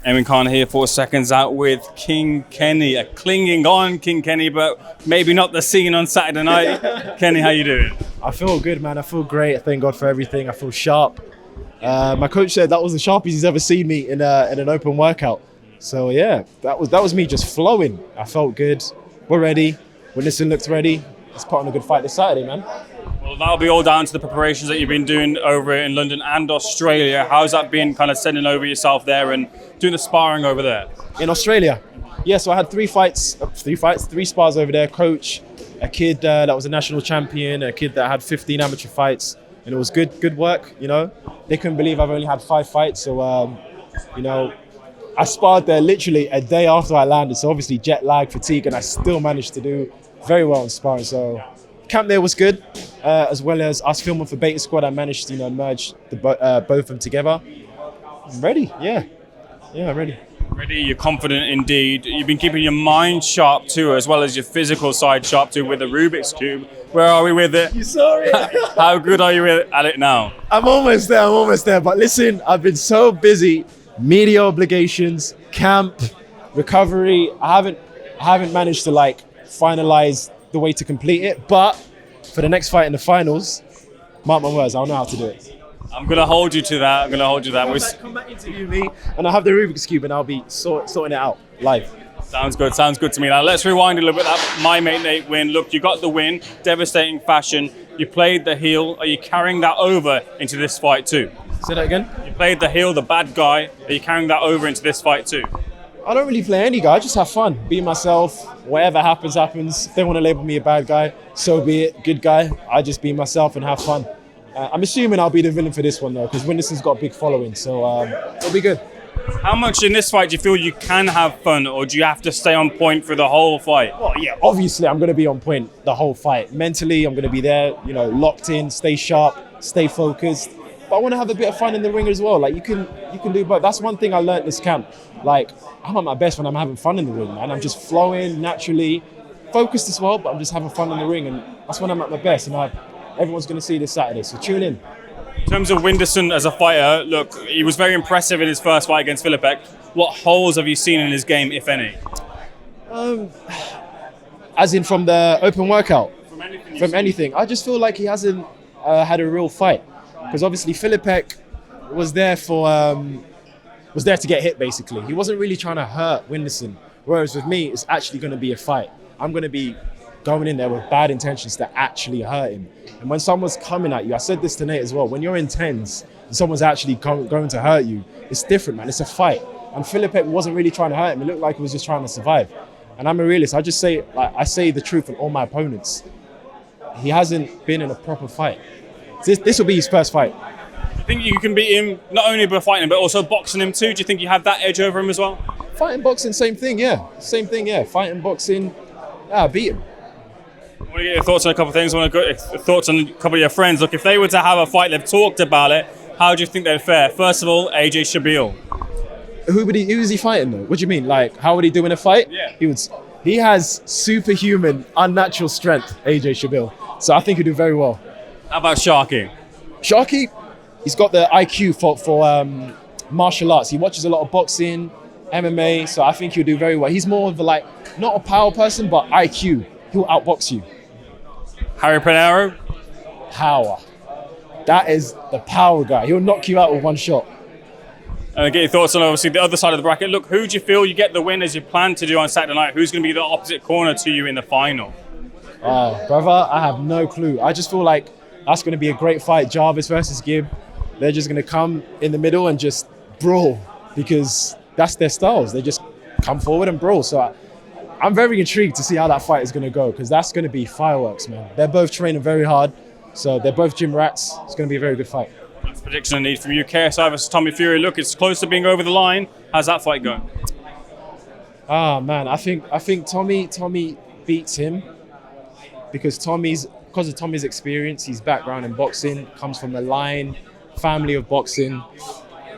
Eamon Khan here for Seconds Out with King Kenny. A clinging on King Kenny, but maybe not the scene on Saturday night. Kenny, how you doing? I feel good, man. I feel great. Thank God for everything. I feel sharp. My coach said that was the sharpest he's ever seen me in an open workout. So yeah, that was me just flowing. I felt good. We're ready. Whindersson looks ready. Let's put on a good fight this Saturday, man. Well, that'll be all down to the preparations that you've been doing over in London and Australia. How's that been, kind of sending over yourself there and doing the sparring over there? In Australia? Yeah, so I had three spars over there. Coach, a kid that was a national champion, a kid that had 15 amateur fights, and it was good work, you know. They couldn't believe I've only had 5 fights, so, you know, I sparred there literally a day after I landed, so obviously jet lag, fatigue, and I still managed to do very well in sparring. So camp there was good, as well as us filming for Beta Squad. I managed to, merge both of them together. I'm ready, yeah, ready. Ready, you're confident indeed. You've been keeping your mind sharp too, as well as your physical side sharp too with the Rubik's Cube. Where are we with it? You saw it. How good are you at it now? I'm almost there. But listen, I've been so busy. Media obligations, camp, recovery. I haven't managed to finalize the way to complete it. But for the next fight in the finals, mark my words, I'll know how to do it. I'm going to hold you to that. Come back, interview me, and I'll have the Rubik's Cube, and I'll be sorting it out live. Sounds good to me. Now let's rewind a little bit. That My Mate Nate win. Look, you got the win, devastating fashion. You played the heel. Are you carrying that over into this fight too? Say that again? You played the heel, the bad guy. Are you carrying that over into this fight too? I don't really play any guy. I just have fun. Be myself. Whatever happens. If they want to label me a bad guy, so be it. Good guy. I just be myself and have fun. I'm assuming I'll be the villain for this one though, because Whindersson's got a big following, so it'll be good. How much in this fight do you feel you can have fun, or do you have to stay on point for the whole fight? Well, yeah, obviously I'm going to be on point the whole fight. Mentally, I'm going to be there, locked in, stay sharp, stay focused. But I want to have a bit of fun in the ring as well. You can do both. That's one thing I learned this camp. I'm at my best when I'm having fun in the ring, man. I'm just flowing naturally, focused as well, but I'm just having fun in the ring, and that's when I'm at my best. And everyone's going to see this Saturday, so tune in. In terms of Whindersson as a fighter, look, he was very impressive in his first fight against Filipek. What holes have you seen in his game, if any? As in from the open workout? From anything. I just feel like he hasn't had a real fight. Because obviously Filipek was there to get hit, basically. He wasn't really trying to hurt Whindersson. Whereas with me, it's actually going to be a fight. I'm going to be going in there with bad intentions to actually hurt him. And when someone's coming at you, I said this to Nate as well, when you're intense and someone's actually going to hurt you, it's different, man. It's a fight. And Filipek wasn't really trying to hurt him. It looked like he was just trying to survive. And I'm a realist. I just say, I say the truth on all my opponents. He hasn't been in a proper fight. This will be his first fight. I think you can beat him not only by fighting him, but also boxing him too. Do you think you have that edge over him as well? Fighting, boxing, same thing, yeah. Fighting, boxing, beat him. I want to get your thoughts on a couple of things. I want to get your thoughts on a couple of your friends. Look, if they were to have a fight, they've talked about it, how do you think they'd fare? First of all, AJ Shabil. Who is he fighting though? What do you mean? How would he do in a fight? Yeah. He has superhuman, unnatural strength, AJ Shabil. So I think he'll do very well. How about Sharky? Sharky, he's got the IQ for martial arts. He watches a lot of boxing, MMA, so I think he'll do very well. He's more of not a power person, but IQ. He'll outbox you. Harry Pinero? Power. That is the power guy. He'll knock you out with one shot. And get your thoughts on obviously the other side of the bracket. Look, who do you feel you get the win as you plan to do on Saturday night? Who's going to be the opposite corner to you in the final? Oh, brother, I have no clue. I just feel like that's going to be a great fight. Jarvis versus Gibb. They're just going to come in the middle and just brawl because that's their styles. They just come forward and brawl. So I'm very intrigued to see how that fight is going to go because that's going to be fireworks, man. They're both training very hard. So they're both gym rats. It's going to be a very good fight. That's a prediction I need from you. KSI versus Tommy Fury. Look, it's close to being over the line. How's that fight going? Man, I think Tommy beats him because of Tommy's experience, his background in boxing, comes from a line, family of boxing.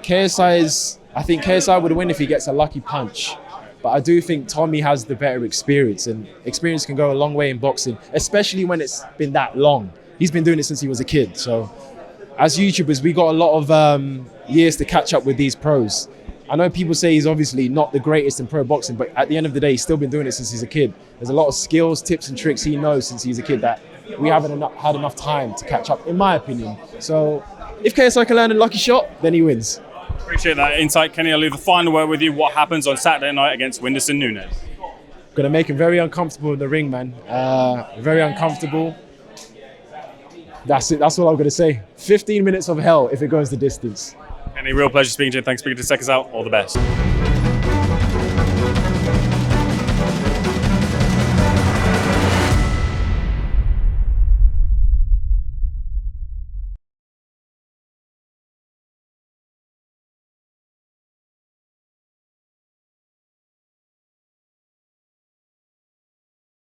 I think KSI would win if he gets a lucky punch. But I do think Tommy has the better experience, and experience can go a long way in boxing, especially when it's been that long. He's been doing it since he was a kid. So as YouTubers, we got a lot of years to catch up with these pros. I know people say he's obviously not the greatest in pro boxing, but at the end of the day, he's still been doing it since he's a kid. There's a lot of skills, tips and tricks he knows since he's a kid that we haven't had enough time to catch up, in my opinion. So if KSI can land a lucky shot, then he wins. Appreciate that insight, Kenny. I'll leave the final word with you. What happens on Saturday night against Whindersson Nunes? Gonna make him very uncomfortable in the ring, man. Very uncomfortable. That's it. That's all I'm gonna say. 15 minutes of hell if it goes the distance. Kenny, real pleasure speaking to you. Thanks for speaking to Seconds Out. All the best.